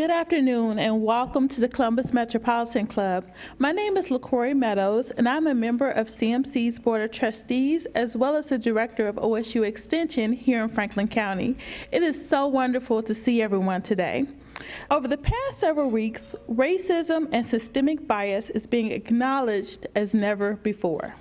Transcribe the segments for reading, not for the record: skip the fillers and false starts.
Good afternoon and welcome to the Columbus Metropolitan Club. My name is LaCory Meadows and I'm a member of CMC's Board of Trustees as well as the Director of OSU Extension here in Franklin County. It is so wonderful to see everyone today. Over the past several weeks, racism and systemic bias is being acknowledged as never before.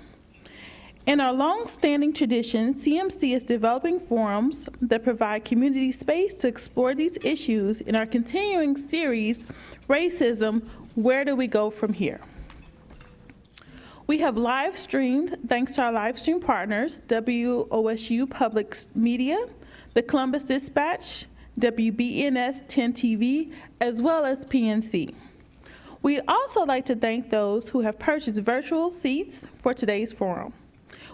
In our long-standing tradition, CMC is developing forums that provide community space to explore these issues in our continuing series, Racism, Where Do We Go From Here? We have live streamed, thanks to our live stream partners, WOSU Public Media, the Columbus Dispatch, WBNS 10 TV, as well as PNC. We'd also like to thank those who have purchased virtual seats for today's forum.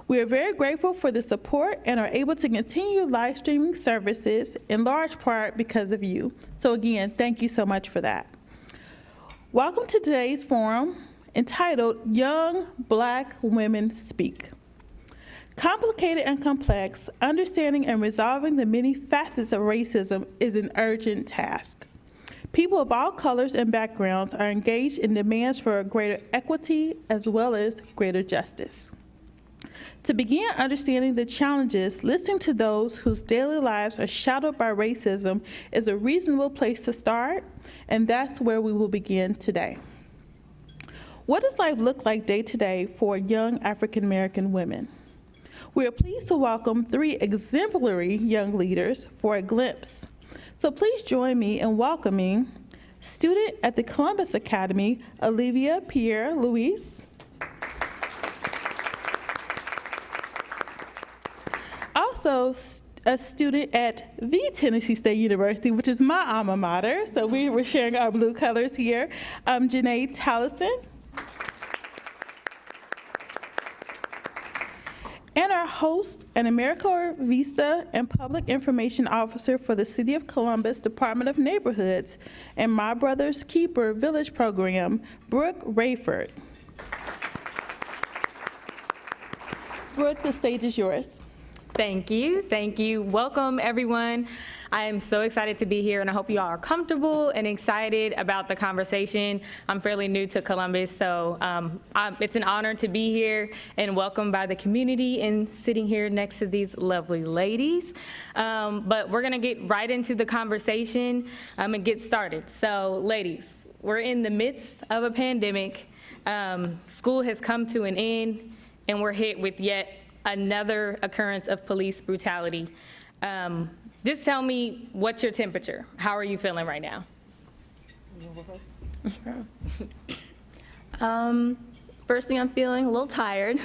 We are very grateful for the support and are able to continue live streaming services in large part because of you. So again, thank you so much for that. Welcome to today's forum entitled Young Black Women Speak. Complicated and complex, understanding and resolving the many facets of racism is an urgent task. People of all colors and backgrounds are engaged in demands for greater equity as well as greater justice. To begin understanding the challenges, listening to those whose daily lives are shadowed by racism is a reasonable place to start, and that's where we will begin today. What does life look like day to day for young African American women? We are pleased to welcome 3 exemplary young leaders for a glimpse. So please join me in welcoming student at the Columbus Academy, Olivia Pierre-Louise. Also a student at the Tennessee State University, which is my alma mater, so we were sharing our blue colors here. Janae Tallison. And our host, an Americorps Vista and Public Information Officer for the City of Columbus Department of Neighborhoods and My Brother's Keeper Village Program, Brooke Rayford. Brooke, the stage is yours. Thank you. Thank you. Welcome, everyone. I am so excited to be here, and I hope you all are comfortable and excited about the conversation. I'm fairly new to Columbus, so it's an honor to be here and welcomed by the community and sitting here next to these lovely ladies. But we're going to get right into the conversation and get started. So, ladies, we're in the midst of a pandemic. School has come to an end, and we're hit with yet another occurrence of police brutality. Just tell me, what's your temperature? How are you feeling right now? First thing, I'm feeling a little tired.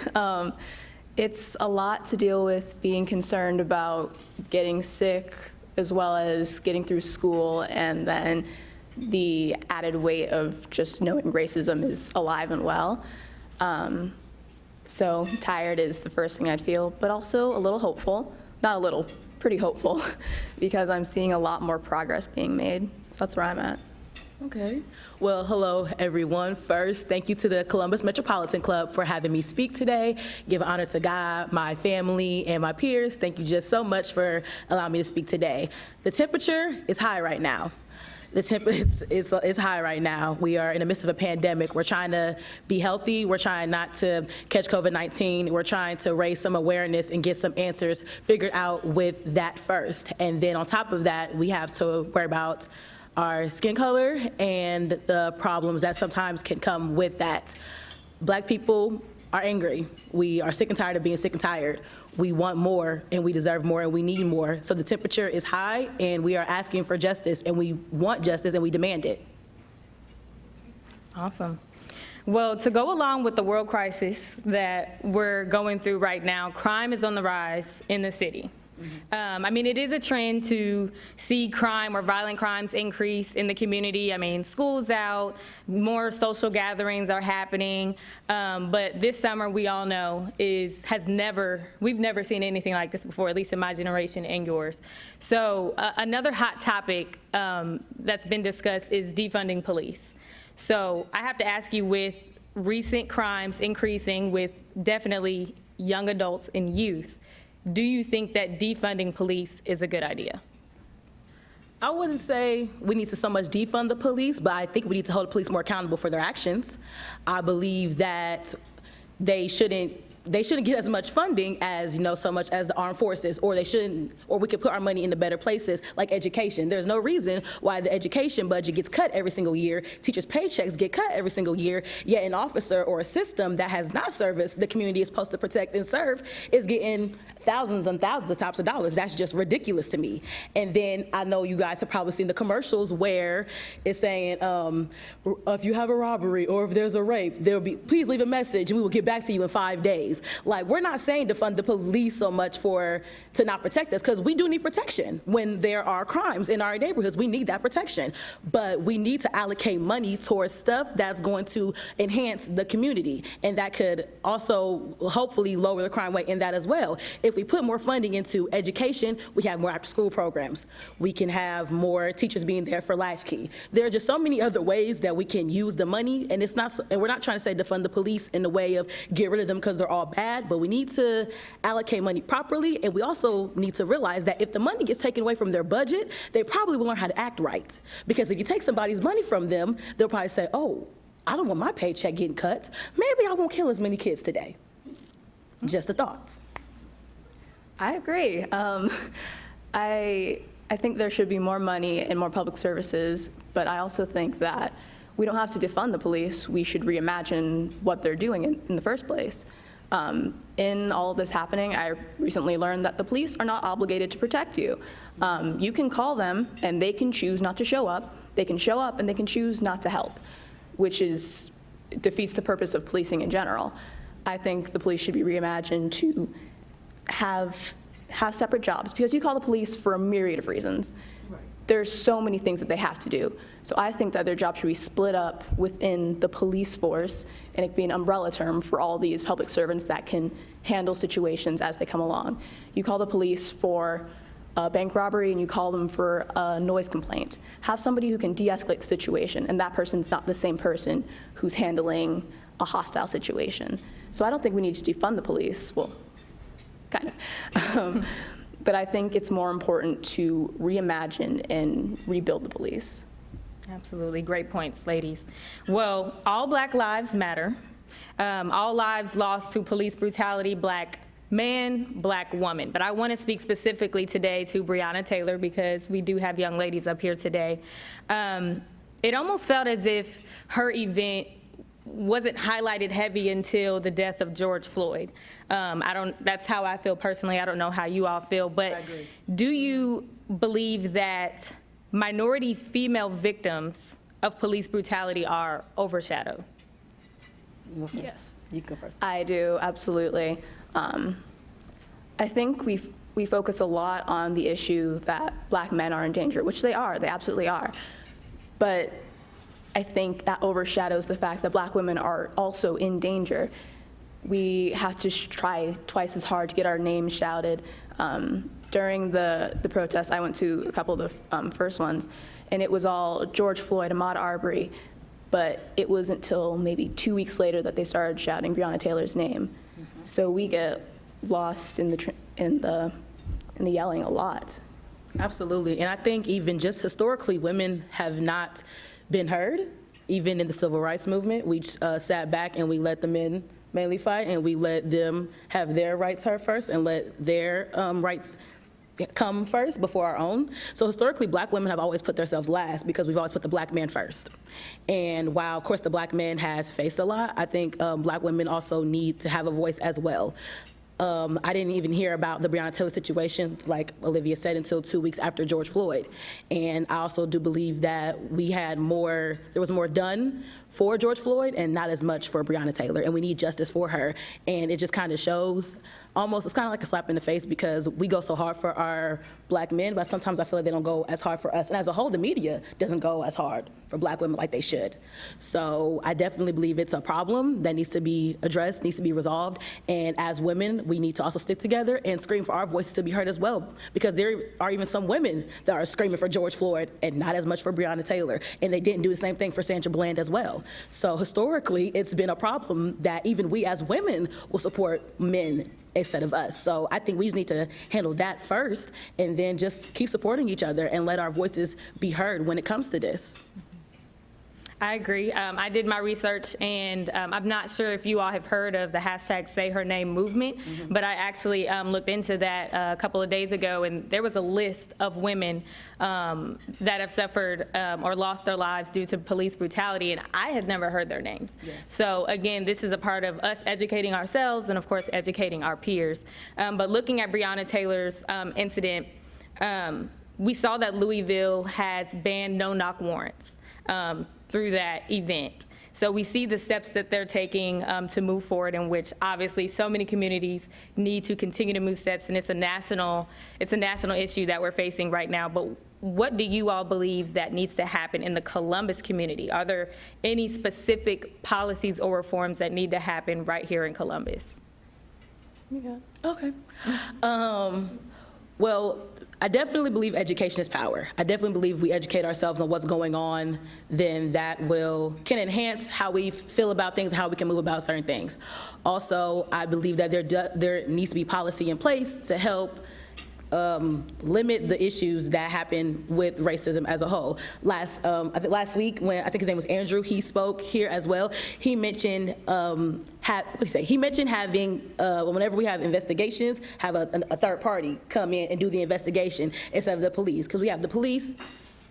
It's a lot to deal with being concerned about getting sick as well as getting through school, and then the added weight of just knowing racism is alive and well. So tired is the first thing I'd feel, but also a little hopeful. Not a little, pretty hopeful, because I'm seeing a lot more progress being made. So that's where I'm at. Okay. Well, hello, everyone. First, thank you to the Columbus Metropolitan Club for having me speak today. Give honor to God, my family, and my peers. Thank you just so much for allowing me to speak today. The temperature is high right now. The temperature is high right now. We are in the midst of a pandemic. We're trying to be healthy. We're trying not to catch COVID-19. We're trying to raise some awareness and get some answers figured out with that first. And then on top of that, we have to worry about our skin color and the problems that sometimes can come with that. Black people are angry. We are sick and tired of being sick and tired. We want more, and we deserve more, and we need more. So the temperature is high, and we are asking for justice, and we want justice, and we demand it. Awesome. Well, to go along with the world crisis that we're going through right now, crime is on the rise in the city. I mean, it is a trend to see crime or violent crimes increase in the community. I mean, school's out, more social gatherings are happening, but this summer, we all know, we've never seen anything like this before, at least in my generation and yours. So another hot topic that's been discussed is defunding police. So I have to ask you, with recent crimes increasing with definitely young adults and youth, do you think that defunding police is a good idea? I wouldn't say we need to so much defund the police, but I think we need to hold the police more accountable for their actions. I believe that they shouldn't get as much funding as, so much as the armed forces, or or we could put our money into better places like education. There's no reason why the education budget gets cut every single year, teachers' paychecks get cut every single year, yet an officer or a system that has not serviced the community is supposed to protect and serve is getting thousands and thousands of tops of dollars. That's just ridiculous to me. And then I know you guys have probably seen the commercials where it's saying, if you have a robbery or if there's a rape, please leave a message and we will get back to you in 5 days. Like, we're not saying to fund the police so much to not protect us, because we do need protection. When there are crimes in our neighborhoods, we need that protection. But we need to allocate money towards stuff that's going to enhance the community, and that could also hopefully lower the crime rate in that as well. If we put more funding into education, we have more after-school programs. We can have more teachers being there for latchkey. There are just so many other ways that we can use the money, and we're not trying to say defund the police in the way of get rid of them because they're all bad, but we need to allocate money properly, and we also need to realize that if the money gets taken away from their budget, they probably will learn how to act right. Because if you take somebody's money from them, they'll probably say, oh, I don't want my paycheck getting cut. Maybe I won't kill as many kids today. Just a thought. I agree. I think there should be more money and more public services, but I also think that we don't have to defund the police. We should reimagine what they're doing in the first place. In all of this happening, I recently learned that the police are not obligated to protect you. You can call them and they can choose not to show up. They can show up and they can choose not to help, which defeats the purpose of policing in general. I think the police should be reimagined to have separate jobs, because you call the police for a myriad of reasons. Right. There's so many things that they have to do. So I think that their job should be split up within the police force, and it could be an umbrella term for all these public servants that can handle situations as they come along. You call the police for a bank robbery and you call them for a noise complaint. Have somebody who can de-escalate the situation, and that person's not the same person who's handling a hostile situation. So I don't think we need to defund the police. Well, kind of. But I think it's more important to reimagine and rebuild the police. Absolutely. Great points, ladies. Well, all Black lives matter. All lives lost to police brutality, Black man, Black woman. But I want to speak specifically today to Breonna Taylor, because we do have young ladies up here today. It almost felt as if her event wasn't highlighted heavy until the death of George Floyd. That's how I feel personally. I don't know how you all feel, but do you believe that minority female victims of police brutality are overshadowed? Yes. You go first. I do, absolutely. I think we focus a lot on the issue that Black men are in danger, which they absolutely are. But I think that overshadows the fact that Black women are also in danger. We have to try twice as hard to get our names shouted. During the protests, I went to a couple of the first ones, and it was all George Floyd, Ahmaud Arbery, but it wasn't until maybe 2 weeks later that they started shouting Breonna Taylor's name. Mm-hmm. So we get lost in the yelling a lot. Absolutely, and I think even just historically, women have not been heard. Even in the civil rights movement, we sat back and we let the men mainly fight, and we let them have their rights heard first and let their rights come first before our own. So historically, Black women have always put themselves last because we've always put the Black man first. And while, of course, the Black man has faced a lot, I think Black women also need to have a voice as well. I didn't even hear about the Breonna Taylor situation, like Olivia said, until 2 weeks after George Floyd. And I also do believe that there was more done for George Floyd and not as much for Breonna Taylor, and we need justice for her. And it just kind of shows, it's kind of like a slap in the face, because we go so hard for our Black men, but sometimes I feel like they don't go as hard for us. And as a whole, the media doesn't go as hard for Black women like they should. So I definitely believe it's a problem that needs to be addressed, needs to be resolved. And as women, we need to also stick together and scream for our voices to be heard as well, because there are even some women that are screaming for George Floyd and not as much for Breonna Taylor. And they didn't do the same thing for Sandra Bland as well. So historically, it's been a problem that even we as women will support men instead of us. So I think we just need to handle that first and then just keep supporting each other and let our voices be heard when it comes to this. I agree. I did my research, and I'm not sure if you all have heard of the hashtag Say Her Name movement, but I actually looked into that a couple of days ago, and there was a list of women that have suffered or lost their lives due to police brutality, and I had never heard their names. Yes. So again, this is a part of us educating ourselves and, of course, educating our peers. But looking at Breonna Taylor's incident, we saw that Louisville has banned no-knock warrants through that event. So we see the steps that they're taking to move forward, in which obviously so many communities need to continue to move steps, and it's a national issue that we're facing right now. But what do you all believe that needs to happen in the Columbus community? Are there any specific policies or reforms that need to happen right here in Columbus? Okay. Well, I definitely believe education is power. I definitely believe if we educate ourselves on what's going on, then that can enhance how we feel about things and how we can move about certain things. Also, I believe that there needs to be policy in place to help limit the issues that happen with racism as a whole. I think last week, when I think his name was Andrew, he spoke here as well. He mentioned He mentioned having whenever we have investigations, have a third party come in and do the investigation instead of the police, because we have the police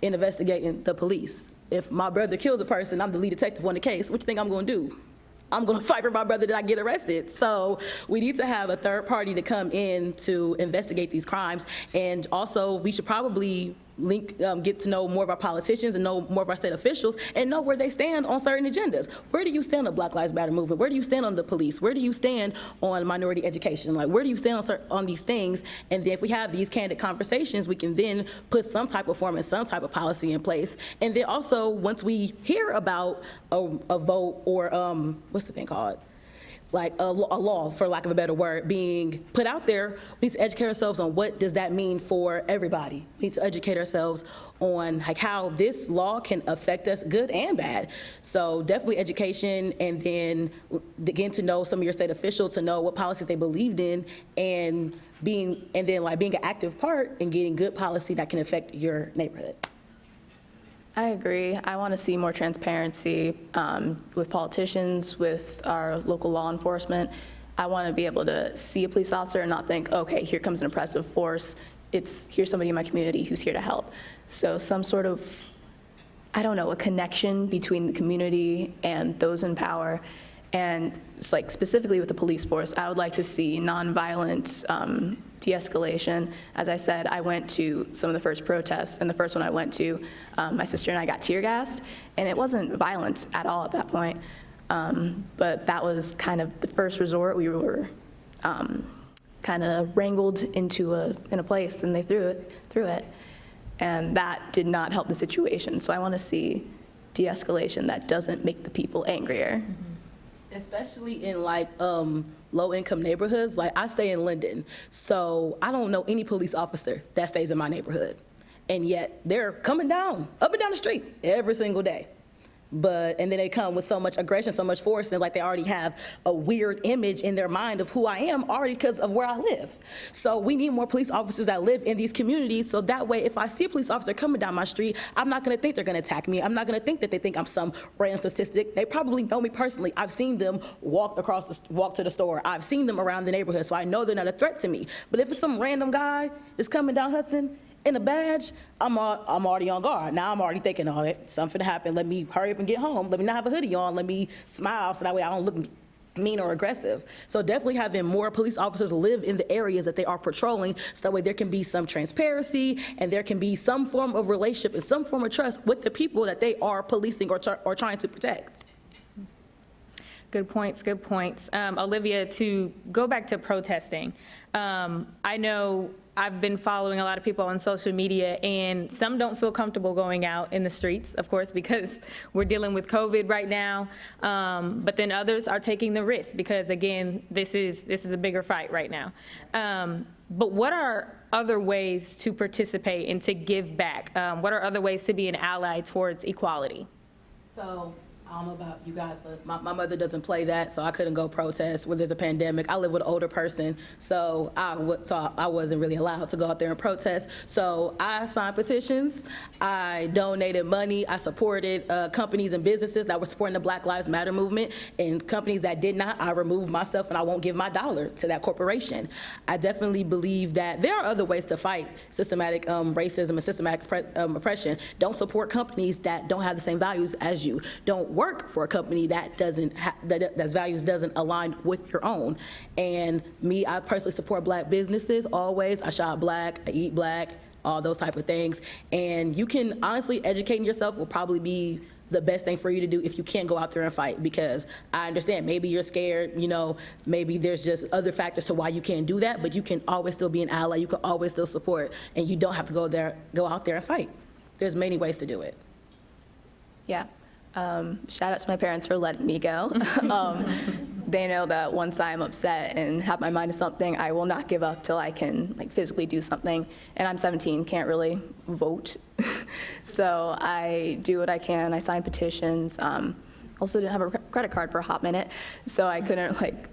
investigating the police. If my brother kills a person, I'm the lead detective on the case. What you think I'm going to do? I'm going to fight for my brother that I get arrested. So we need to have a third party to come in to investigate these crimes. And also, we should probably get to know more of our politicians and know more of our state officials and know where they stand on certain agendas. Where do you stand on the Black Lives Matter movement? Where do you stand on the police? Where do you stand on minority education? Like, where do you stand on these things? And then if we have these candid conversations, we can then put some type of form and some type of policy in place. And then also, once we hear about a vote or what's the thing called? Like a law, for lack of a better word, being put out there, we need to educate ourselves on what does that mean for everybody. We need to educate ourselves on like how this law can affect us, good and bad. So definitely education, and then getting to know some of your state officials to know what policies they believed in, and being an active part in getting good policy that can affect your neighborhood. I agree. I want to see more transparency with politicians, with our local law enforcement. I want to be able to see a police officer and not think, okay, here comes an oppressive force. Here's somebody in my community who's here to help. So some sort of, I don't know, a connection between the community and those in power. And it's like specifically with the police force, I would like to see nonviolent de-escalation. As I said, I went to some of the first protests, and the first one I went to, my sister and I got tear gassed, and it wasn't violent at all at that point. But that was kind of the first resort. We were kind of wrangled in a place, and they threw it, and that did not help the situation. So I want to see de-escalation that doesn't make the people angrier. Mm-hmm. Especially in like low-income neighborhoods. Like, I stay in Linden, so I don't know any police officer that stays in my neighborhood, and yet they're coming down, up and down the street every single day. And then they come with so much aggression, so much force, and like they already have a weird image in their mind of who I am already because of where I live. So we need more police officers that live in these communities, so that way if I see a police officer coming down my street, I'm not gonna think they're gonna attack me. I'm not gonna think that they think I'm some random statistic. They probably know me personally. I've seen them walk to the store. I've seen them around the neighborhood, so I know they're not a threat to me. But if it's some random guy that's coming down Hudson in a badge, I'm already on guard. Now I'm already thinking, oh, something happened. Let me hurry up and get home. Let me not have a hoodie on. Let me smile so that way I don't look mean or aggressive. So definitely having more police officers live in the areas that they are patrolling, so that way there can be some transparency and there can be some form of relationship and some form of trust with the people that they are policing or trying to protect. Good points, good points. Olivia, to go back to protesting, I know I've been following a lot of people on social media, and some don't feel comfortable going out in the streets, of course, because we're dealing with COVID right now. But then others are taking the risk because, again, this is a bigger fight right now. But what are other ways to participate and to give back? What are other ways to be an ally towards equality? So I don't know about you guys, but my mother doesn't play that, so I couldn't go protest where there's a pandemic. I live with an older person, so I wasn't really allowed to go out there and protest. So I signed petitions, I donated money, I supported companies and businesses that were supporting the Black Lives Matter movement, and companies that did not, I removed myself and I won't give my dollar to that corporation. I definitely believe that there are other ways to fight systematic racism and systematic oppression. Don't support companies that don't have the same values as you. Don't work for a company that that's values doesn't align with your own. And me, I personally support Black businesses always. I shop Black, I eat Black, all those type of things. And you can honestly, educating yourself will probably be the best thing for you to do if you can't go out there and fight, because I understand maybe you're scared, you know, maybe there's just other factors to why you can't do that, but you can always still be an ally, you can always still support, and you don't have to go out there and fight. There's many ways to do it. Yeah. Shout out to my parents for letting me go. They know that once I'm upset and have my mind to something, I will not give up till I can like physically do something. And I'm 17, can't really vote. So I do what I can. I sign petitions. Also didn't have a credit card for a hot minute, so I couldn't like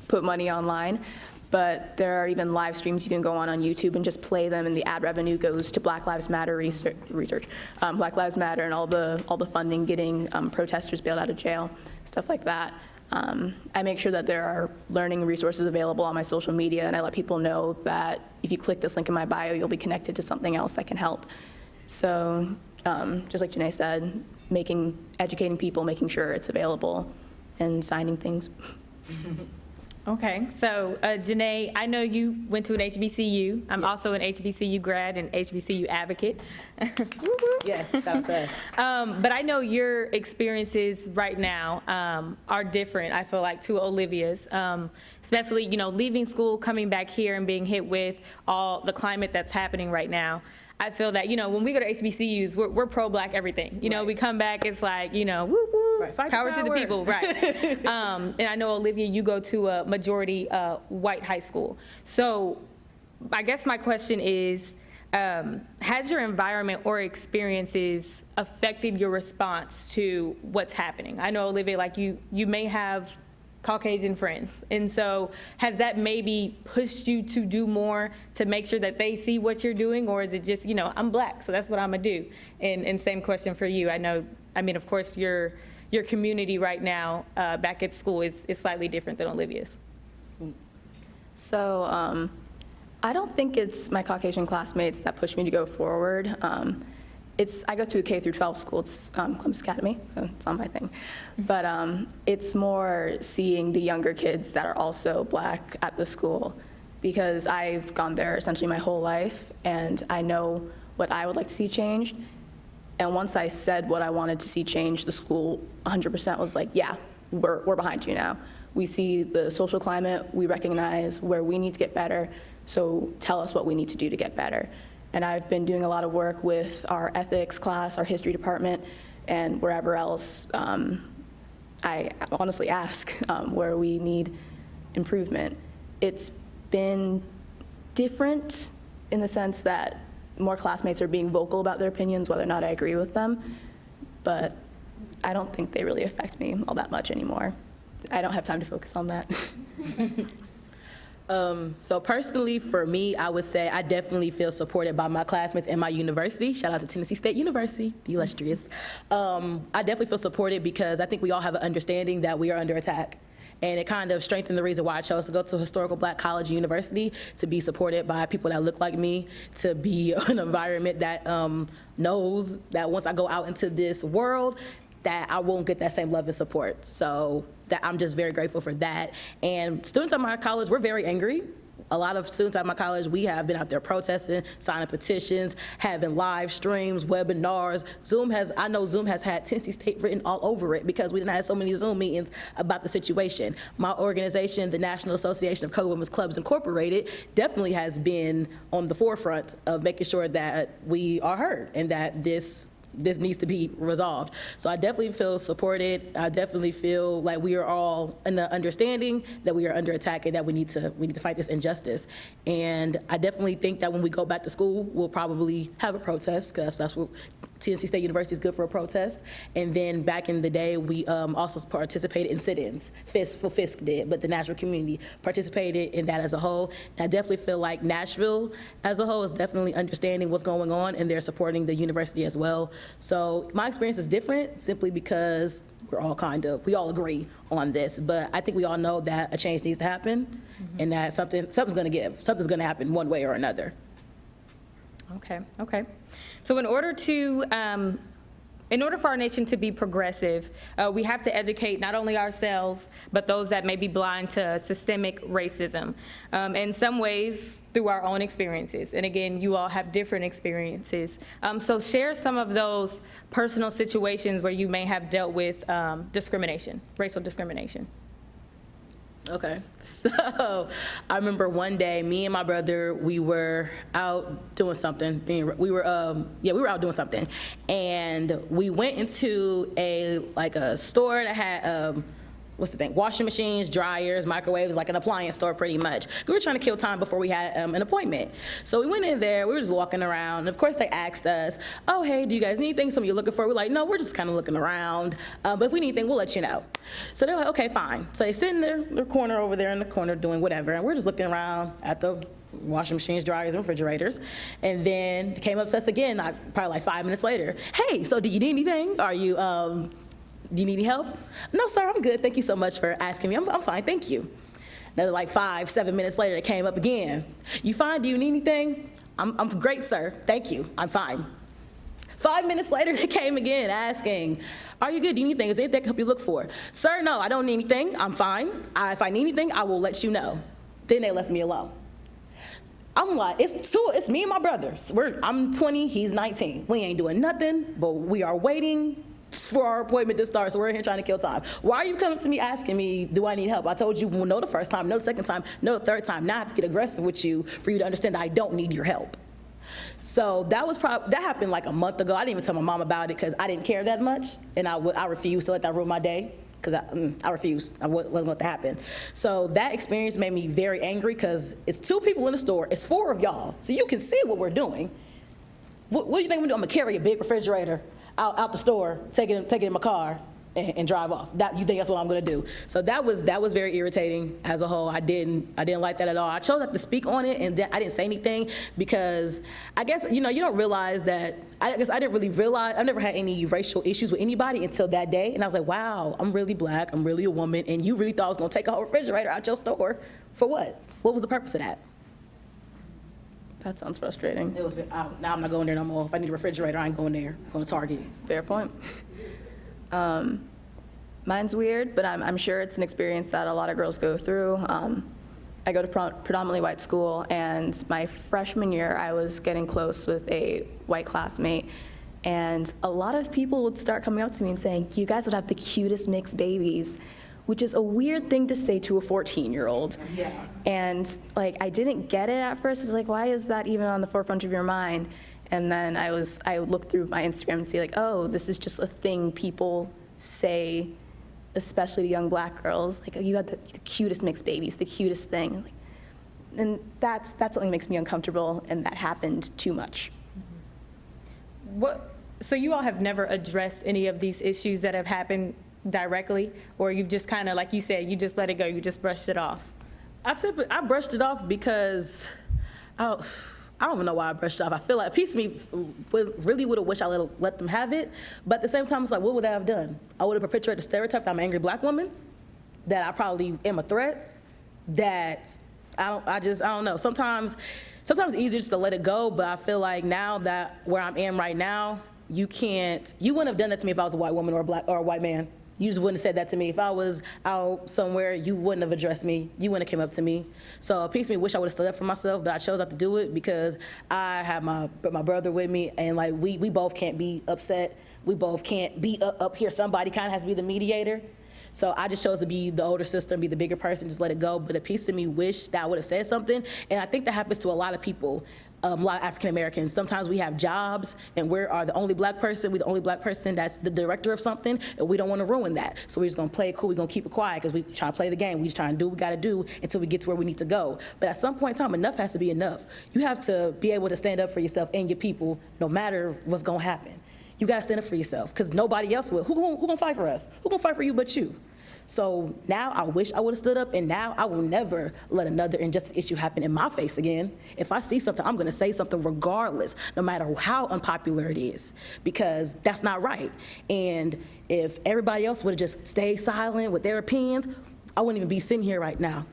put money online. But there are even live streams you can go on YouTube and just play them, and the ad revenue goes to Black Lives Matter research, Black Lives Matter, and all the funding getting protesters bailed out of jail, stuff like that. I make sure that there are learning resources available on my social media, and I let people know that if you click this link in my bio, you'll be connected to something else that can help. So just like Janae said, educating people, making sure it's available, and signing things. Okay, so Janae, I know you went to an HBCU. I'm also an HBCU grad and HBCU advocate. Yes, shout out to us. But I know your experiences right now are different, I feel like, to Olivia's, especially, you know, leaving school, coming back here and being hit with all the climate that's happening right now. I feel that, you know, when we go to HBCUs, we're pro-Black everything. You know, we come back, it's like, you know, woo woo, Right, power to the people, right. And I know, Olivia, you go to a majority white high school. So I guess my question is, has your environment or experiences affected your response to what's happening? I know, Olivia, like you may have Caucasian friends. And so has that maybe pushed you to do more to make sure that they see what you're doing? Or is it just, you know, I'm Black, so that's what I'm gonna do? And same question for you. I mean, of course, your community right now back at school is slightly different than Olivia's. So I don't think it's my Caucasian classmates that pushed me to go forward. I go to a K through 12 school. It's Columbus Academy. It's on my thing. But it's more seeing the younger kids that are also Black at the school, because I've gone there essentially my whole life, and I know what I would like to see changed. And once I said what I wanted to see changed, the school 100% was like, yeah, we're behind you now. We see the social climate, we recognize where we need to get better, so tell us what we need to do to get better. And I've been doing a lot of work with our ethics class, our history department, and wherever else. I honestly ask where we need improvement. It's been different in the sense that more classmates are being vocal about their opinions, whether or not I agree with them, but I don't think they really affect me all that much anymore. I don't have time to focus on that. So personally, for me, I would say I definitely feel supported by my classmates and my university. Shout out to Tennessee State University, the illustrious. I definitely feel supported because I think we all have an understanding that we are under attack. And it kind of strengthened the reason why I chose to go to a historical Black college and university, to be supported by people that look like me, to be an environment that knows that once I go out into this world, that I won't get that same love and support. So that I'm just very grateful for that. And students at my college, we're very angry. A lot of students at my college, we have been out there protesting, signing petitions, having live streams, webinars. I know Zoom has had Tennessee State written all over it because we didn't have so many Zoom meetings about the situation. My organization, the National Association of Colored Women's Clubs Incorporated, definitely has been on the forefront of making sure that we are heard and that this needs to be resolved. So I definitely feel supported. I definitely feel like we are all in the understanding that we are under attack and that we need to fight this injustice. And I definitely think that when we go back to school, we'll probably have a protest, because that's what Tennessee State University is good for a protest. And then back in the day, we also participated in sit-ins. Fisk did, but the Nashville community participated in that as a whole. And I definitely feel like Nashville as a whole is definitely understanding what's going on, and they're supporting the university as well. So my experience is different simply because we all agree on this, but I think we all know that a change needs to happen, and that something's going to happen one way or another. Okay. So in order for our nation to be progressive, we have to educate not only ourselves, but those that may be blind to systemic racism. In some ways, through our own experiences. And again, you all have different experiences. So share some of those personal situations where you may have dealt with discrimination, racial discrimination. Okay, so I remember one day, me and my brother, we were out doing something. We were out doing something, and we went into a store that had washing machines, dryers, microwaves, like an appliance store pretty much. We were trying to kill time before we had an appointment. So we went in there, we were just walking around, and of course they asked us, oh, hey, do you guys need anything? Something you're looking for? We're like, no, we're just kind of looking around, but if we need anything, we'll let you know. So they're like, okay, fine. So they sit in their corner over there in the corner doing whatever, and we're just looking around at the washing machines, dryers, and refrigerators. And then they came up to us again, probably like 5 minutes later. Hey, so do you need anything? Are you, do you need any help? No, sir, I'm good. Thank you so much for asking me. I'm fine, thank you. Another like 5-7 minutes later, it came up again. You fine? Do you need anything? I'm great, sir. Thank you. I'm fine. 5 minutes later, they came again asking, are you good? Do you need anything? Is there anything I can help you look for? Sir, no, I don't need anything. I'm fine. If I need anything, I will let you know. Then they left me alone. I'm like, it's me and my brother. I'm 20, he's 19. We ain't doing nothing, but we are waiting for our appointment to start, so we're here trying to kill time. Why are you coming to me asking me, do I need help? I told you, well, no the first time, no the second time, no the third time. Now I have to get aggressive with you for you to understand that I don't need your help. So that happened like a month ago. I didn't even tell my mom about it because I didn't care that much, and I refused to let that ruin my day because I refused. I wouldn't let that happen. So that experience made me very angry because it's 2 people in the store, it's 4 of y'all, so you can see what we're doing. What do you think I'm gonna do? I'm gonna carry a big refrigerator out the store, take it in my car, and drive off. You think that's what I'm gonna do? So that was very irritating as a whole. I didn't like that at all. I chose not to speak on it, and I didn't say anything because I guess you don't realize that. I didn't really realize I've never had any racial issues with anybody until that day, and I was like, wow, I'm really black, I'm really a woman, and you really thought I was gonna take a whole refrigerator out your store for what? What was the purpose of that? That sounds frustrating. It was. Now I'm not going there no more. If I need a refrigerator, I ain't going there. I'm going to Target. Fair point. Mine's weird, but I'm sure it's an experience that a lot of girls go through. I go to predominantly white school, and my freshman year, I was getting close with a white classmate, and a lot of people would start coming up to me and saying, you guys would have the cutest mixed babies, which is a weird thing to say to a 14-year-old. Yeah. And I didn't get it at first. It's like, why is that even on the forefront of your mind? And then I would look through my Instagram and see oh, this is just a thing people say, especially to young black girls. Oh, you got the cutest mixed babies, the cutest thing. And that's something that makes me uncomfortable, and that happened too much. So you all have never addressed any of these issues that have happened directly, or you've just kind of, like you said, you just let it go, you just brushed it off? I brushed it off because I don't even know why I brushed it off. I feel like a piece of me really would have wished I let them have it, but at the same time, it's like, what would I have done? I would have perpetuated the stereotype that I'm an angry black woman, that I probably am a threat, that I don't know. Sometimes it's easier just to let it go, but I feel like now that where I am right now, you wouldn't have done that to me if I was a white woman or a white man. You just wouldn't have said that to me. If I was out somewhere, you wouldn't have addressed me. You wouldn't have came up to me. So a piece of me wish I would have stood up for myself, but I chose not to do it because I have my brother with me, and we both can't be upset. We both can't be up here. Somebody kind of has to be the mediator. So I just chose to be the older sister and be the bigger person, just let it go. But a piece of me wish that I would have said something. And I think that happens to a lot of people, a lot of African Americans. Sometimes we have jobs and we're the only black person. We're the only black person that's the director of something, and we don't want to ruin that. So we're just going to play it cool. We're going to keep it quiet because we're trying to play the game. We're just trying to do what we got to do until we get to where we need to go. But at some point in time, enough has to be enough. You have to be able to stand up for yourself and your people no matter what's going to happen. you gotta stand up for yourself, because nobody else will. Who gonna fight for us? Who gonna fight for you but you? So now I wish I would have stood up, and now I will never let another injustice issue happen in my face again. If I see something, I'm gonna say something regardless, no matter how unpopular it is, because that's not right. And if everybody else would have just stayed silent with their opinions, I wouldn't even be sitting here right now.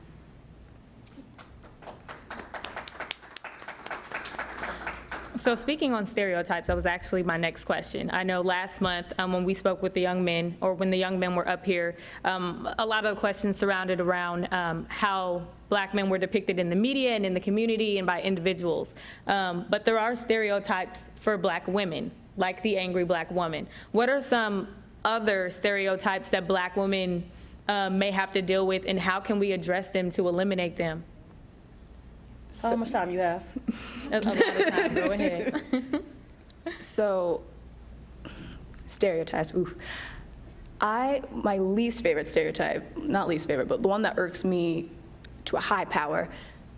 So speaking on stereotypes, that was actually my next question. I know last month when we spoke with the young men, or when the young men were up here, a lot of the questions surrounded around how Black men were depicted in the media and in the community and by individuals. But there are stereotypes for Black women, like the angry Black woman. What are some other stereotypes that Black women may have to deal with, and how can we address them to eliminate them? How much time you have? A lot of time, go ahead. So, stereotypes, oof. My least favorite stereotype, not least favorite, but the one that irks me to a high power,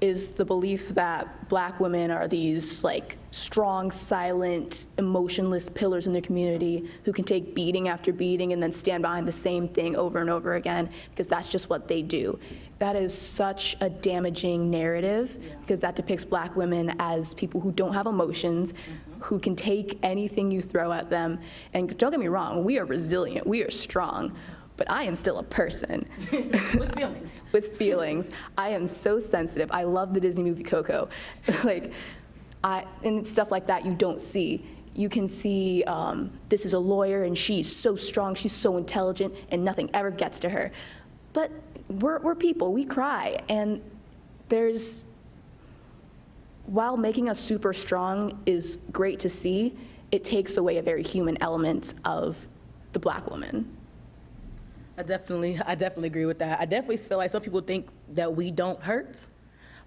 is the belief that Black women are these like strong, silent, emotionless pillars in their community who can take beating after beating and then stand behind the same thing over and over again, because that's just what they do. That is such a damaging narrative, because that depicts Black women as people who don't have emotions, who can take anything you throw at them. And don't get me wrong, we are resilient, we are strong, but I am still a person. With feelings. With feelings. I am so sensitive. I love the Disney movie Coco. And stuff like that you don't see. You can see this is a lawyer and she's so strong, she's so intelligent, and nothing ever gets to her. But we're people, we cry. And while making us super strong is great to see, it takes away a very human element of the Black woman. I definitely agree with that. I definitely feel like some people think that we don't hurt.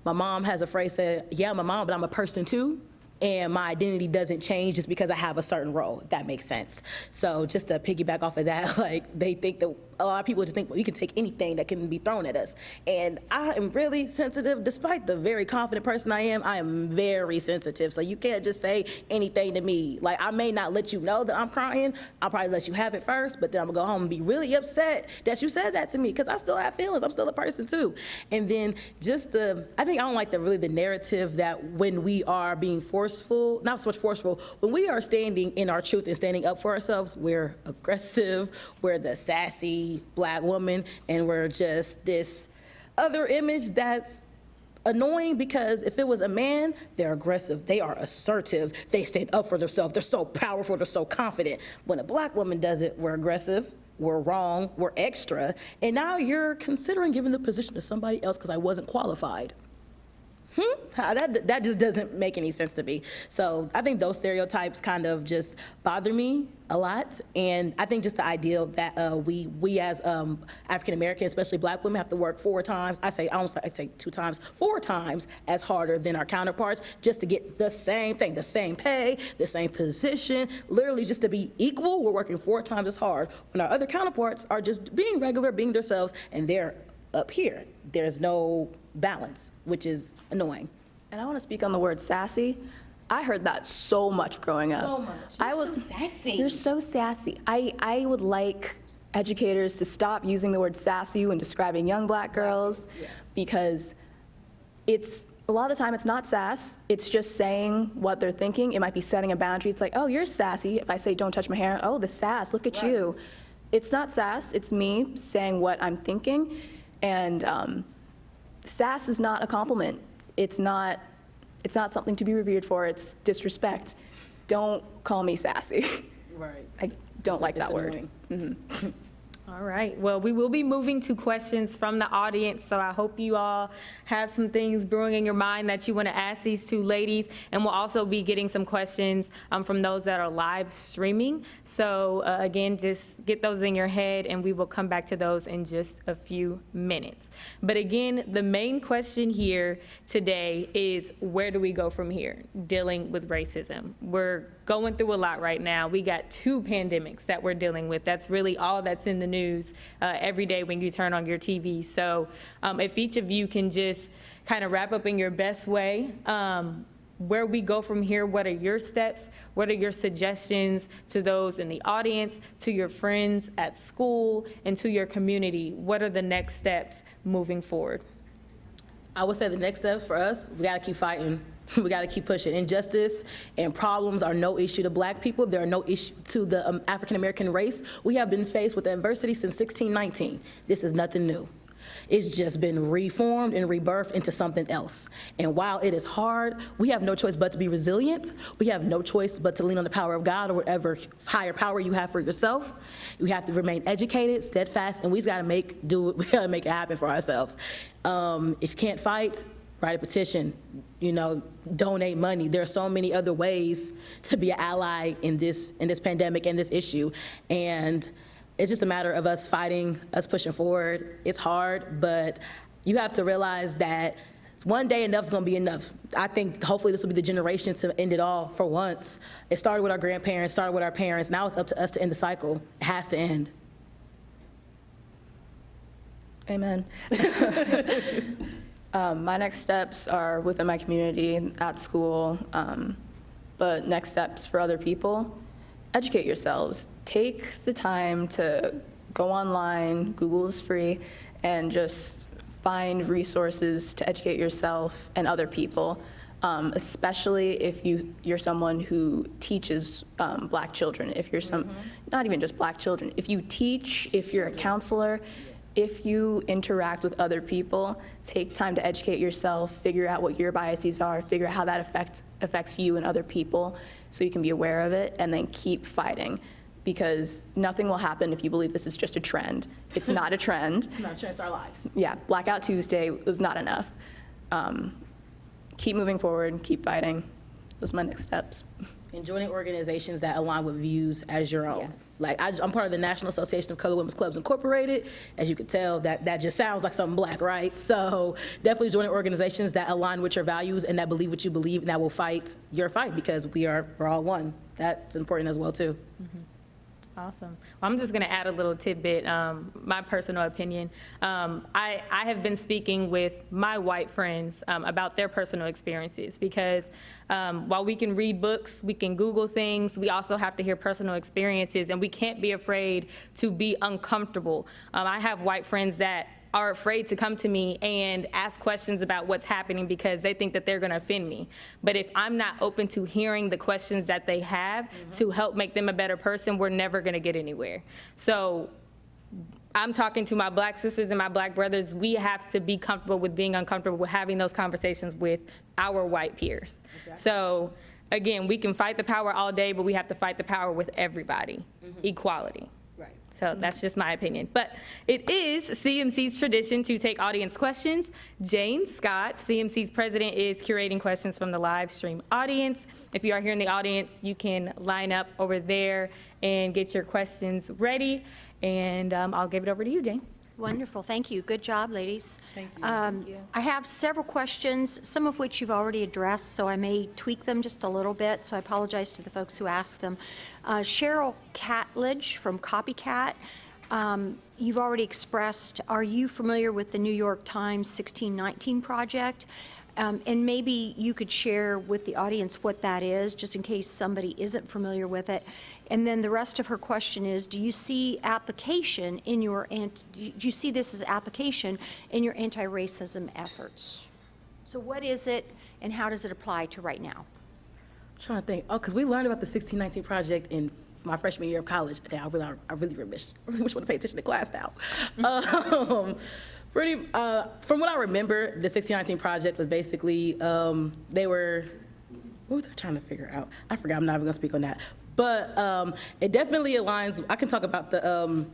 My mom has a phrase said, yeah, I'm a mom, but I'm a person too. And my identity doesn't change just because I have a certain role, if that makes sense. So just to piggyback off of that, like they think that a lot of people just think, well, you can take anything that can be thrown at us. And I am really sensitive, despite the very confident person I am very sensitive. So you can't just say anything to me. Like I may not let you know that I'm crying. I'll probably let you have it first, but then I'm gonna go home and be really upset that you said that to me, because I still have feelings. I'm still a person too. And then I think I don't like the narrative that when we are being forceful, not so much forceful, when we are standing in our truth and standing up for ourselves, we're aggressive, we're the sassy Black woman, and we're just this other image that's annoying, because if it was a man, they're aggressive, they are assertive, they stand up for themselves, they're so powerful, they're so confident. When a Black woman does it, we're aggressive, we're wrong, we're extra, and now you're considering giving the position to somebody else because I wasn't qualified. That just doesn't make any sense to me. So I think those stereotypes kind of just bother me a lot. And I think just the idea that we as African Americans, especially Black women, have to work 4 times, I say 2 times, 4 times as harder than our counterparts just to get the same thing, the same pay, the same position, literally just to be equal. We're working 4 times as hard when our other counterparts are just being regular, being themselves, and they're up here. There's no balance, which is annoying. And I want to speak on the word sassy. I heard that so much growing up. So much. You're so sassy. You're so sassy. I would like educators to stop using the word sassy when describing young Black girls, because it's a lot of the time it's not sass. It's just saying what they're thinking. It might be setting a boundary. It's like, oh, you're sassy. If I say don't touch my hair, oh, the sass, look at you. It's not sass. It's me saying what I'm thinking. And sass is not a compliment. It's not something to be revered for. It's disrespect. Don't call me sassy. Right. I don't like that word. All right, well, we will be moving to questions from the audience, so I hope you all have some things brewing in your mind that you want to ask these 2 ladies, and we'll also be getting some questions from those that are live streaming. So again, just get those in your head, and we will come back to those in just a few minutes. But again, the main question here today is, where do we go from here dealing with racism? We're going through a lot right now. We got 2 pandemics that we're dealing with. That's really all that's in the news every day when you turn on your TV. So if each of you can just kind of wrap up in your best way, where we go from here, what are your steps? What are your suggestions to those in the audience, to your friends at school, and to your community? What are the next steps moving forward? I would say the next step for us, we gotta keep fighting. We gotta keep pushing. Injustice and problems are no issue to Black people. They are no issue to the African-American race. We have been faced with adversity since 1619. This is nothing new. It's just been reformed and rebirthed into something else. And while it is hard, we have no choice but to be resilient. We have no choice but to lean on the power of God or whatever higher power you have for yourself. You have to remain educated, steadfast, and we just gotta make it happen for ourselves. If you can't fight, write a petition, donate money. There are so many other ways to be an ally in this pandemic and this issue. And it's just a matter of us fighting, us pushing forward. It's hard, but you have to realize that one day enough's gonna be enough. I think hopefully this will be the generation to end it all for once. It started with our grandparents, started with our parents. Now it's up to us to end the cycle. It has to end. Amen. My next steps are within my community, at school, but next steps for other people, educate yourselves. Take the time to go online, Google is free, and just find resources to educate yourself and other people, especially if you're someone who teaches Black children, if you're not even just Black children, if you teach, if you're a counselor, if you interact with other people, take time to educate yourself, figure out what your biases are, figure out how that affects you and other people so you can be aware of it, and then keep fighting. Because nothing will happen if you believe this is just a trend. It's not a trend. It's not a trend, it's our lives. Yeah, Blackout Tuesday was not enough. Keep moving forward, keep fighting. Those are my next steps. And joining organizations that align with views as your own. Yes. Like I'm part of the National Association of Colored Women's Clubs Incorporated. As you can tell, that just sounds like something Black, right? So definitely joining organizations that align with your values and that believe what you believe and that will fight your fight, because we're all one. That's important as well too. Mm-hmm. Awesome. Well, I'm just going to add a little tidbit, my personal opinion. I have been speaking with my white friends about their personal experiences, because while we can read books, we can Google things, we also have to hear personal experiences, and we can't be afraid to be uncomfortable. I have white friends that are afraid to come to me and ask questions about what's happening because they think that they're gonna offend me. But if I'm not open to hearing the questions that they have to help make them a better person, we're never gonna get anywhere. So I'm talking to my Black sisters and my Black brothers. We have to be comfortable with being uncomfortable with having those conversations with our white peers. Okay. So again, we can fight the power all day, but we have to fight the power with everybody, equality. So that's just my opinion. But it is CMC's tradition to take audience questions. Jane Scott, CMC's president, is curating questions from the live stream audience. If you are here in the audience, you can line up over there and get your questions ready. And I'll give it over to you, Jane. Wonderful, thank you. Good job, ladies. Thank you. I have several questions, some of which you've already addressed, so I may tweak them just a little bit, so I apologize to the folks who asked them. Cheryl Catledge from Copycat, you've already expressed, are you familiar with the New York Times 1619 project? And maybe you could share with the audience what that is, just in case somebody isn't familiar with it. And then the rest of her question is, do you see application in your, do you see this as application in your anti-racism efforts? So what is it, and how does it apply to right now? I'm trying to think. Oh, because we learned about the 1619 project in my freshman year of college. I really wish I want to pay attention to class now. From what I remember, the 1619 project was basically, what was I trying to figure out? I forgot, I'm not even gonna speak on that. But it definitely aligns, I can talk about the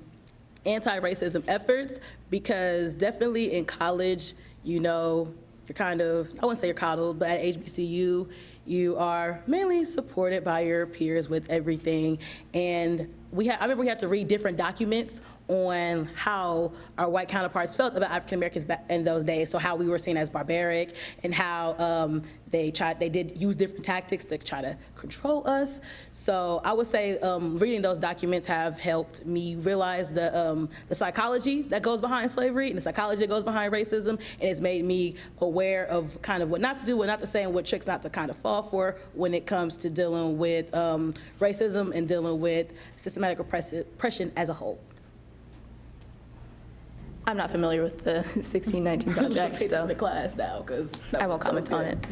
anti-racism efforts, because definitely in college, you're kind of, I wouldn't say you're coddled, but at HBCU, you are mainly supported by your peers with everything. And I remember we had to read different documents on how our white counterparts felt about African Americans back in those days. So how we were seen as barbaric, and how they did use different tactics to try to control us. So I would say reading those documents have helped me realize the psychology that goes behind slavery and the psychology that goes behind racism, and it's made me aware of kind of what not to do, what not to say, and what tricks not to kind of fall for when it comes to dealing with racism and dealing with systematic oppression as a whole. I'm not familiar with the 1619 project, so the class now, because I won't comment on it.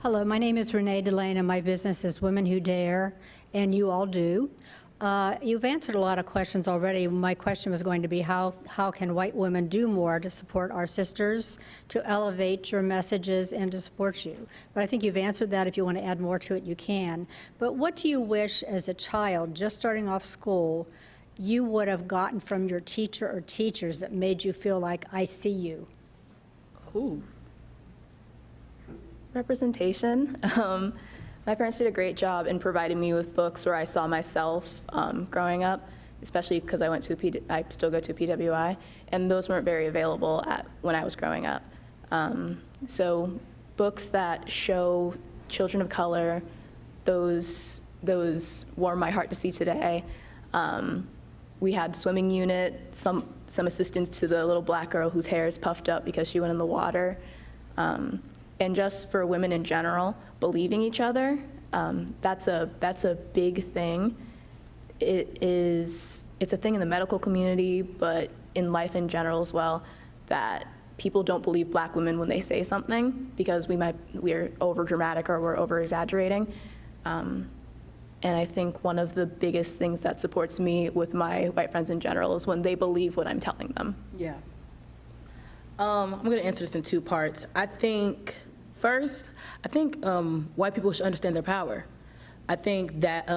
Hello, my name is Renee Delane, and my business is Women Who Dare, and you all do. You've answered a lot of questions already. My question was going to be how can white women do more to support our sisters, to elevate your messages, and to support you? But I think you've answered that. If you want to add more to it, you can. But what do you wish as a child, just starting off school, you would have gotten from your teacher or teachers that made you feel like, I see you? Ooh. Representation. My parents did a great job in providing me with books where I saw myself growing up, especially because I still go to a PWI, and those weren't very available when I was growing up. So books that show children of color, those warm my heart to see today. We had swimming unit, some assistance to the little black girl whose hair is puffed up because she went in the water. And just for women in general, believing each other, that's a big thing. It's a thing in the medical community, but in life in general as well, that people don't believe black women when they say something because we're over dramatic or we're over exaggerating. And I think one of the biggest things that supports me with my white friends in general is when they believe what I'm telling them. Yeah. I'm going to answer this in two parts. I think, first, white people should understand their power. I think that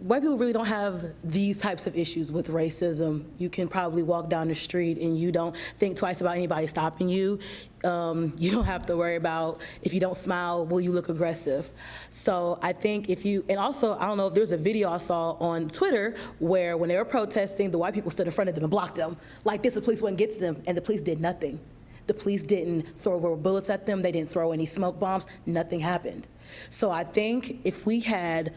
white people really don't have these types of issues with racism. You can probably walk down the street and you don't think twice about anybody stopping you. You don't have to worry about if you don't smile, will you look aggressive? So I think and also, I don't know if there's a video I saw on Twitter where when they were protesting, the white people stood in front of them and blocked them. Like this, the police wouldn't get to them, and the police did nothing. The police didn't throw rubber bullets at them. They didn't throw any smoke bombs. Nothing happened. So I think if we had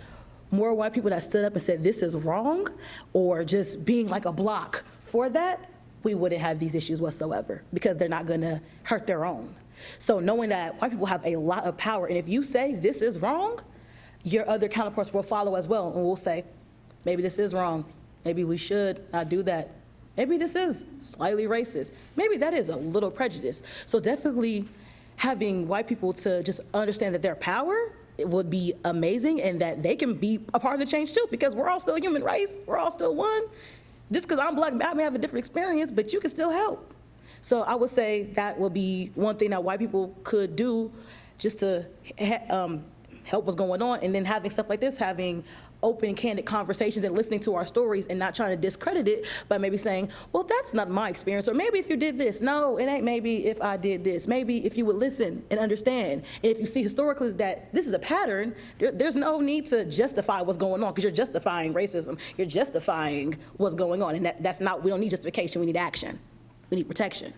more white people that stood up and said this is wrong, or just being like a block for that, we wouldn't have these issues whatsoever because they're not gonna hurt their own. So knowing that white people have a lot of power, and if you say this is wrong, your other counterparts will follow as well, and we'll say, maybe this is wrong. Maybe we should not do that. Maybe this is slightly racist. Maybe that is a little prejudice. So definitely having white people to just understand that their power, it would be amazing, and that they can be a part of the change too, because we're all still a human race. We're all still one. Just because I'm black, I may have a different experience, but you can still help. So I would say that would be one thing that white people could do just to help what's going on, and then having stuff like this, having open, candid conversations and listening to our stories and not trying to discredit it, but maybe saying, well, that's not my experience, or maybe if you did this, no, it ain't maybe if I did this, maybe if you would listen and understand. And if you see historically that this is a pattern, there's no need to justify what's going on, because you're justifying racism, you're justifying what's going on, and that's not, we don't need justification, we need action, we need protection.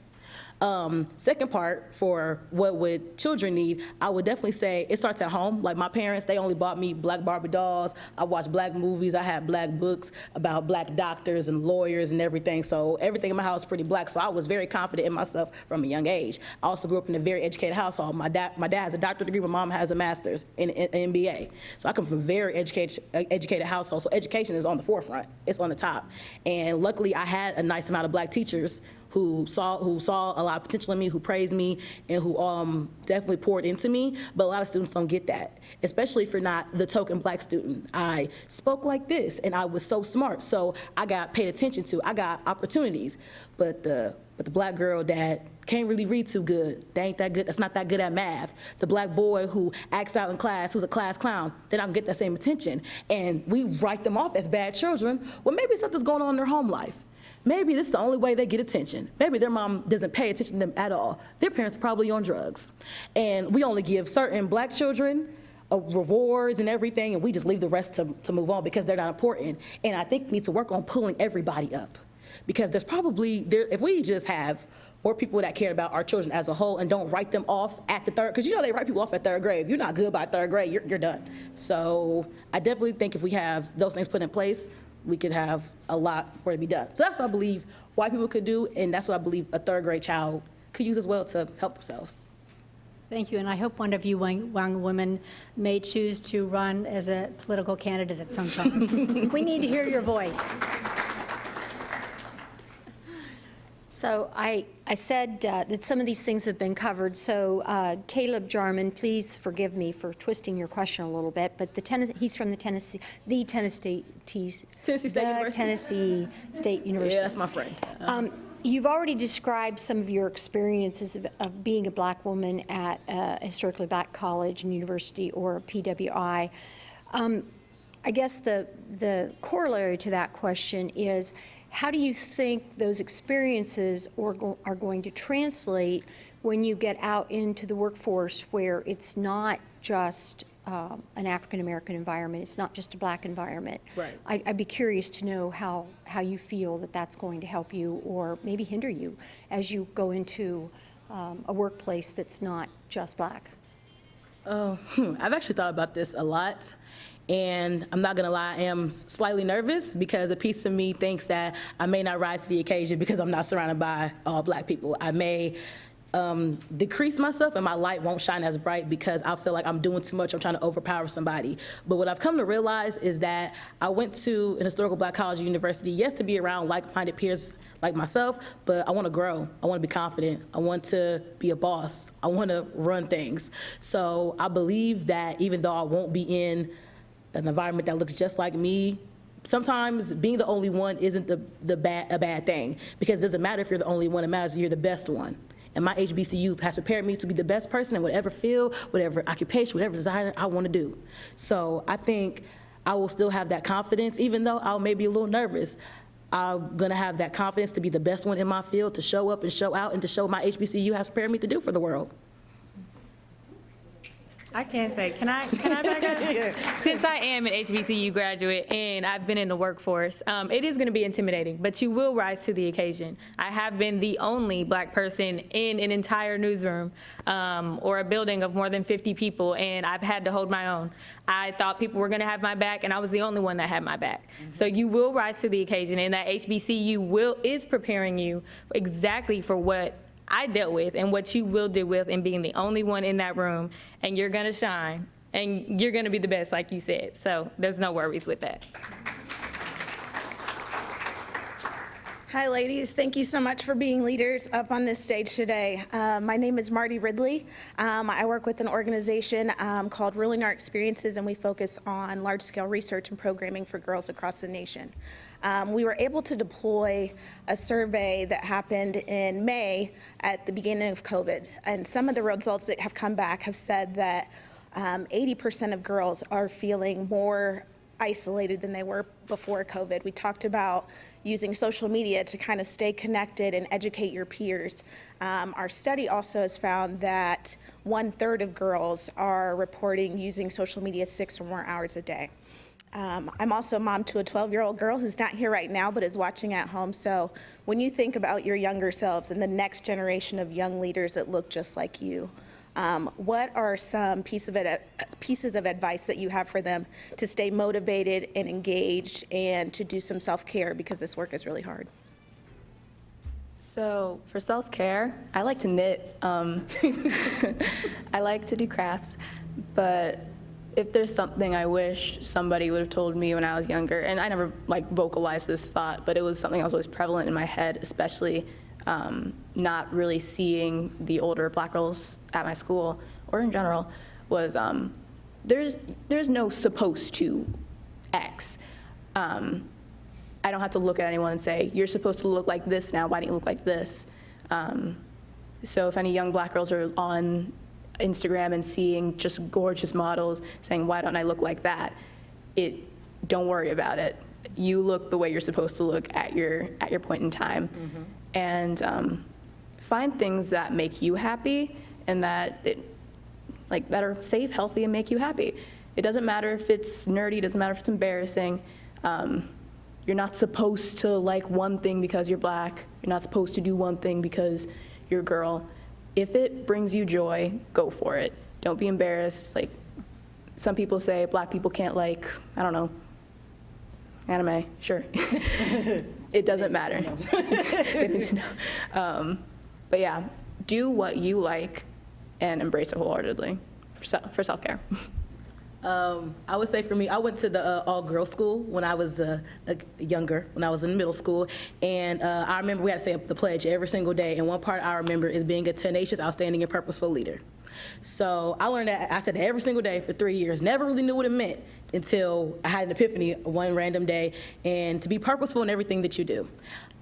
Second part, for what would children need, I would definitely say it starts at home. Like my parents, they only bought me black Barbie dolls. I watched black movies. I had black books about black doctors and lawyers and everything. So everything in my house was pretty black. So I was very confident in myself from a young age. I also grew up in a very educated household. My dad has a doctorate degree. My mom has a master's in MBA. So I come from a very educated household. So education is on the forefront. It's on the top. And luckily, I had a nice amount of black teachers who saw a lot of potential in me, who praised me, and who definitely poured into me. But a lot of students don't get that, especially if you're not the token black student. I spoke like this, and I was so smart, so I got paid attention to. I got opportunities, but the black girl that can't really read too good, they ain't that good, that's not that good at math. The black boy who acts out in class, who's a class clown, they don't get that same attention. And we write them off as bad children. Well, maybe something's going on in their home life. Maybe this is the only way they get attention. Maybe their mom doesn't pay attention to them at all. Their parents are probably on drugs. And we only give certain black children rewards and everything, and we just leave the rest to move on because they're not important. And I think we need to work on pulling everybody up, because there's probably, if we just have more people that care about our children as a whole and don't write them off at the third, because you know they write people off at third grade. If you're not good by third grade, you're done. So I definitely think if we have those things put in place, we could have a lot more to be done. So that's what I believe white people could do, and that's what I believe a third grade child could use as well to help themselves. Thank you, and I hope one of you young women may choose to run as a political candidate at some time. We need to hear your voice. So I said that some of these things have been covered. So Caleb Jarman, please forgive me for twisting your question a little bit, but he's from the Tennessee State University. Yeah, that's my friend. You've already described some of your experiences of being a black woman at a historically black college and university or a PWI. I guess the corollary to that question is, how do you think those experiences are going to translate when you get out into the workforce, where it's not just an African-American environment, it's not just a black environment? Right. I'd be curious to know how you feel that that's going to help you or maybe hinder you as you go into a workplace that's not just black. I've actually thought about this a lot. And I'm not gonna lie, I am slightly nervous because a piece of me thinks that I may not rise to the occasion because I'm not surrounded by all black people. I may decrease myself and my light won't shine as bright because I feel like I'm doing too much, I'm trying to overpower somebody. But what I've come to realize is that I went to an historical black college or university, yes, to be around like-minded peers like myself, but I wanna grow, I wanna be confident, I want to be a boss, I wanna run things. So I believe that even though I won't be in an environment that looks just like me, sometimes being the only one isn't a bad thing, because it doesn't matter if you're the only one, it matters if you're the best one. And my HBCU has prepared me to be the best person in whatever field, whatever occupation, whatever desire I want to do. So I think I will still have that confidence, even though I may be a little nervous. I'm gonna have that confidence to be the best one in my field, to show up and show out, and to show what my HBCU has prepared me to do for the world. I can't say, can I back up? Since I am an HBCU graduate and I've been in the workforce, it is gonna be intimidating, but you will rise to the occasion. I have been the only black person in an entire newsroom or a building of more than 50 people, and I've had to hold my own. I thought people were gonna have my back, and I was the only one that had my back. So you will rise to the occasion, and that HBCU is preparing you exactly for what I dealt with and what you will deal with in being the only one in that room, and you're gonna shine, and you're gonna be the best, like you said. So there's no worries with that. Hi, ladies. Thank you so much for being leaders up on this stage today. My name is Marty Ridley. I work with an organization called Ruling Our Experiences, and we focus on large-scale research and programming for girls across the nation. We were able to deploy a survey that happened in May at the beginning of COVID, and some of the results that have come back have said that 80% of girls are feeling more isolated than they were before COVID. We talked about using social media to kind of stay connected and educate your peers. Our study also has found that 1/3 of girls are reporting using social media 6 or more hours a day. I'm also a mom to a 12-year-old girl who's not here right now but is watching at home. So when you think about your younger selves and the next generation of young leaders that look just like you, what are some pieces of advice that you have for them to stay motivated and engaged and to do some self-care, because this work is really hard? So for self-care, I like to knit. I like to do crafts, but if there's something I wish somebody would have told me when I was younger, and I never vocalized this thought, but it was something that was always prevalent in my head, especially not really seeing the older black girls at my school or in general, was there's no supposed to X. I don't have to look at anyone and say, you're supposed to look like this now, why don't you look like this? So if any young black girls are on Instagram and seeing just gorgeous models saying, why don't I look like that? Don't worry about it. You look the way you're supposed to look at your point in time. Mm-hmm. And find things that make you happy and that like that are safe, healthy, and make you happy. It doesn't matter if it's nerdy, it doesn't matter if it's embarrassing. You're not supposed to like one thing because you're black. You're not supposed to do one thing because you're a girl. If it brings you joy, go for it. Don't be embarrassed. Like some people say black people can't like, I don't know, anime, sure. It doesn't matter. They need to know. But yeah, do what you like and embrace it wholeheartedly for self-care. I would say for me, I went to the all-girls school when I was younger, when I was in middle school, and I remember we had to say the pledge every single day, and one part I remember is being a tenacious, outstanding, and purposeful leader. So I learned that, I said that every single day for 3 years, never really knew what it meant until I had an epiphany one random day, and to be purposeful in everything that you do.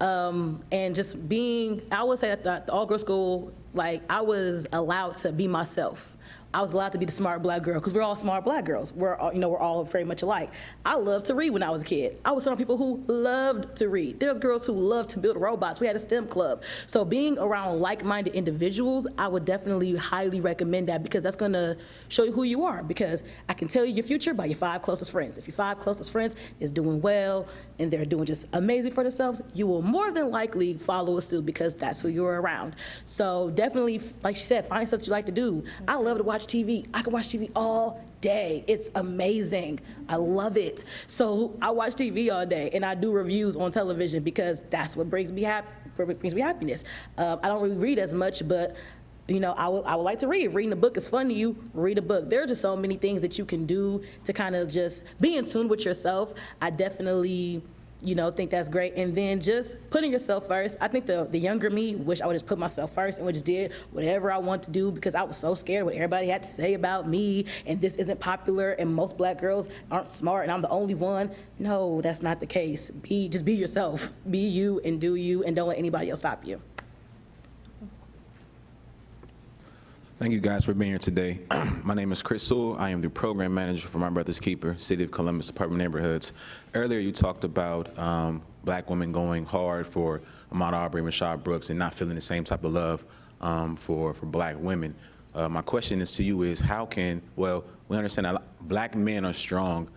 And just being, I would say at the all-girls school, like I was allowed to be myself. I was allowed to be the smart black girl, because we're all smart black girls. We're all very much alike. I loved to read when I was a kid. I was one of the people who loved to read. There's girls who loved to build robots. We had a STEM club. So being around like-minded individuals, I would definitely highly recommend that, because that's gonna show you who you are, because I can tell you your future by your 5 closest friends. If your 5 closest friends is doing well and they're doing just amazing for themselves, you will more than likely follow suit, because that's who you're around. So definitely, like she said, find something you like to do. I love to watch TV. I can watch TV all day. It's amazing. I love it. So I watch TV all day, and I do reviews on television, because that's what brings me happiness. I don't really read as much, but I would like to read. Reading a book is fun to you. Read a book. There are just so many things that you can do to kind of just be in tune with yourself. I definitely think that's great. And then just putting yourself first. I think the younger me wish I would just put myself first and would just did whatever I want to do, because I was so scared what everybody had to say about me, and this isn't popular, and most black girls aren't smart, and I'm the only one. No, that's not the case. Just be yourself. Be you and do you, and don't let anybody else stop you. Thank you guys for being here today. My name is Chris Sewell. I am the program manager for My Brother's Keeper, City of Columbus Apartment Neighborhoods. Earlier you talked about black women going hard for Ahmaud Arbery, Rashad Brooks, and not feeling the same type of love for black women. My question is to you is we understand that black men are strong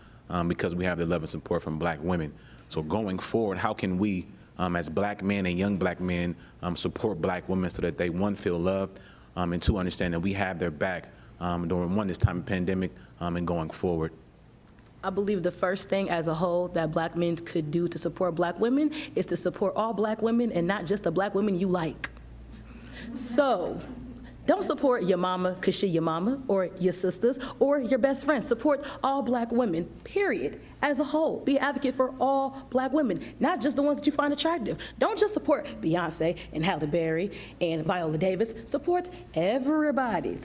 because we have the love and support from black women. So going forward, how can we, as black men and young black men, support black women so that they, one, feel loved, and two, understand that we have their back during this time of pandemic and going forward? I believe the first thing as a whole that black men could do to support black women is to support all black women, and not just the black women you like. So don't support your mama because she your mama, or your sisters, or your best friend. Support all black women, period, as a whole. Be an advocate for all black women, not just the ones that you find attractive. Don't just support Beyonce and Halle Berry and Viola Davis. Support everybody.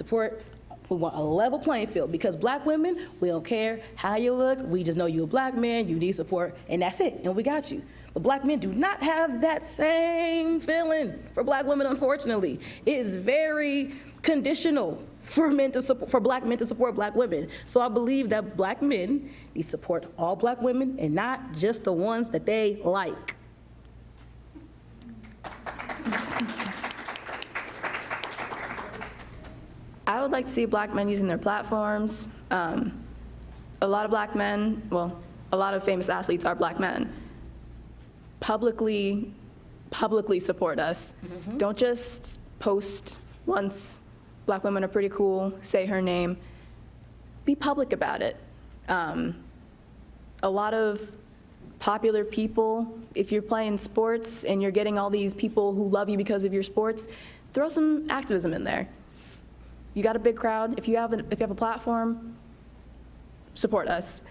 We want a level playing field, because black women, we don't care how you look. We just know you're a black man, you need support, and that's it, and we got you. But black men do not have that same feeling for black women, unfortunately. It is very conditional for black men to support black women. So I believe that black men need to support all black women and not just the ones that they like. I would like to see black men using their platforms. A lot of black men, a lot of famous athletes are black men. Publicly support us. Mm-hmm. Don't just post once black women are pretty cool, say her name. Be public about it. A lot of popular people, if you're playing sports and you're getting all these people who love you because of your sports, throw some activism in there. You got a big crowd. If you have a platform, support us.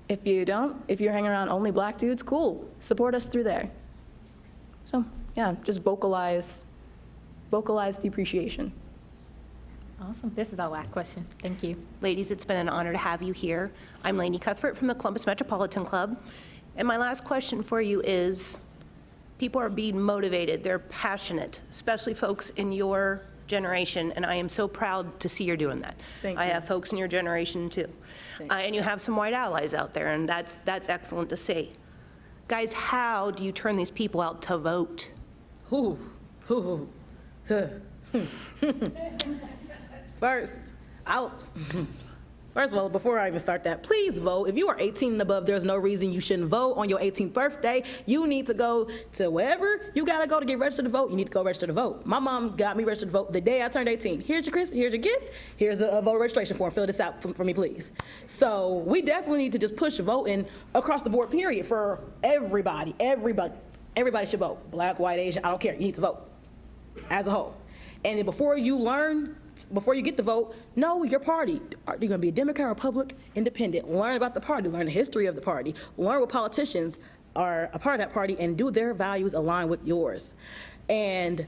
If you don't, if you're hanging around only black dudes, cool. Support us through there. So yeah, just vocalize the appreciation. Awesome. This is our last question. Thank you. Ladies, it's been an honor to have you here. I'm Lainey Cuthbert from the Columbus Metropolitan Club. And my last question for you is, people are being motivated, they're passionate, especially folks in your generation, and I am so proud to see you're doing that. Thank you. I have folks in your generation too. And you have some white allies out there, and that's excellent to see. Guys, how do you turn these people out to vote? First, First of all, before I even start that, please vote. If you are 18 and above, there's no reason you shouldn't vote. On your 18th birthday, you need to go to wherever you gotta go to get registered to vote. You need to go register to vote. My mom got me registered to vote the day I turned 18. Here's your gift. Here's a voter registration form. Fill this out for me, please. So we definitely need to just push voting across the board, period, for everybody. Everybody should vote. Black, white, Asian, I don't care. You need to vote as a whole. And then before you get to vote, know your party. Are you going to be a Democrat, Republican, Independent? Learn about the party, learn the history of the party, learn what politicians are a part of that party, and do their values align with yours. And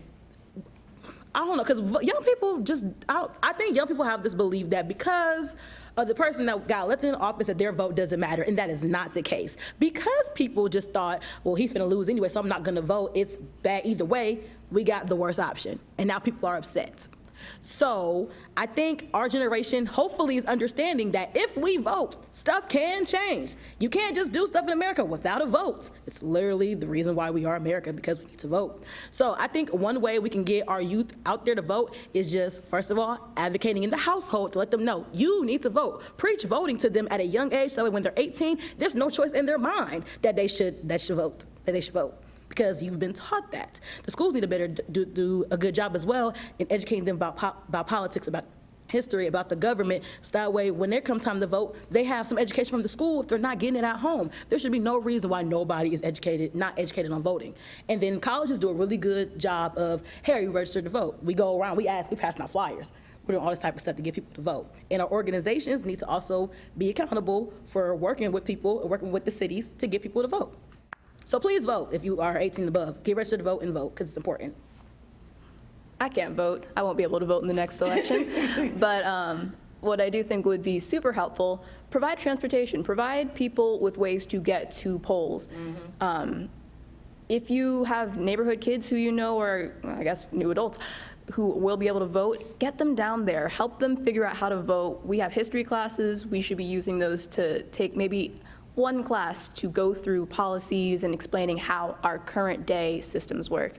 I don't know, because young people I think young people have this belief that because of the person that got elected in office that their vote doesn't matter, and that is not the case. Because people just thought, well, he's gonna lose anyway, so I'm not gonna vote. It's bad either way. We got the worst option, and now people are upset. So I think our generation hopefully is understanding that if we vote, stuff can change. You can't just do stuff in America without a vote. It's literally the reason why we are America, because we need to vote. So I think one way we can get our youth out there to vote is just, first of all, advocating in the household to let them know you need to vote. Preach voting to them at a young age, so that when they're 18, there's no choice in their mind that they should vote. Because you've been taught that. The schools need to do a good job as well in educating them about politics, about history, about the government, so that way when there comes time to vote, they have some education from the school if they're not getting it at home. There should be no reason why nobody is not educated on voting. And then colleges do a really good job of, hey, are you registered to vote? We go around, we passing out flyers. We're doing all this type of stuff to get people to vote. And our organizations need to also be accountable for working with people, working with the cities to get people to vote. So please vote if you are 18 and above. Get registered to vote and vote, because it's important. I can't vote. I won't be able to vote in the next election. But what I do think would be super helpful, provide transportation, provide people with ways to get to polls. If you have neighborhood kids who you know, or I guess new adults, who will be able to vote, get them down there, help them figure out how to vote. We have history classes. We should be using those to take maybe one class to go through policies and explaining how our current day systems work.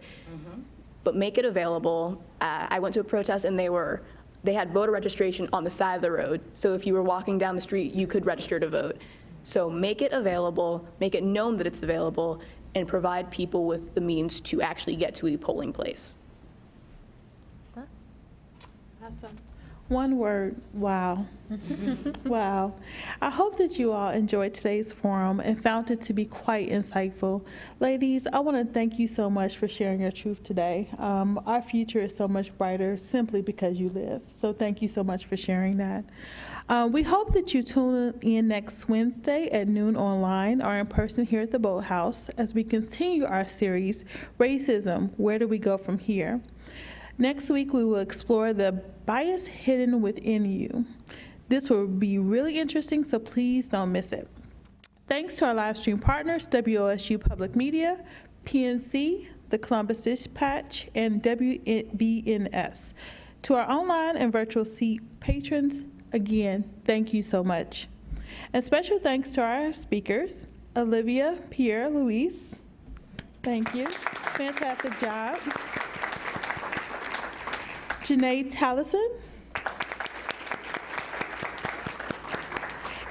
But make it available. I went to a protest and they had voter registration on the side of the road. So if you were walking down the street, you could register to vote. So make it available, make it known that it's available, and provide people with the means to actually get to a polling place. Awesome. One word, wow. Wow. I hope that you all enjoyed today's forum and found it to be quite insightful. Ladies, I want to thank you so much for sharing your truth today. Our future is so much brighter simply because you live. So thank you so much for sharing that. We hope that you tune in next Wednesday at noon online or in person here at the Boathouse as we continue our series, Racism, Where Do We Go From Here? Next week, we will explore the bias hidden within you. This will be really interesting, so please don't miss it. Thanks to our live stream partners, WOSU Public Media, PNC, the Columbus Dispatch, and WBNS. To our online and virtual seat patrons, again, thank you so much. And special thanks to our speakers, Olivia Pierre-Louise. Thank you. Fantastic job. Janae Tallison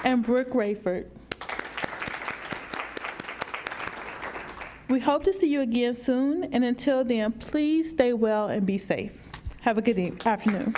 and Brooke Rayford. We hope to see you again soon, and until then, please stay well and be safe. Have a good afternoon.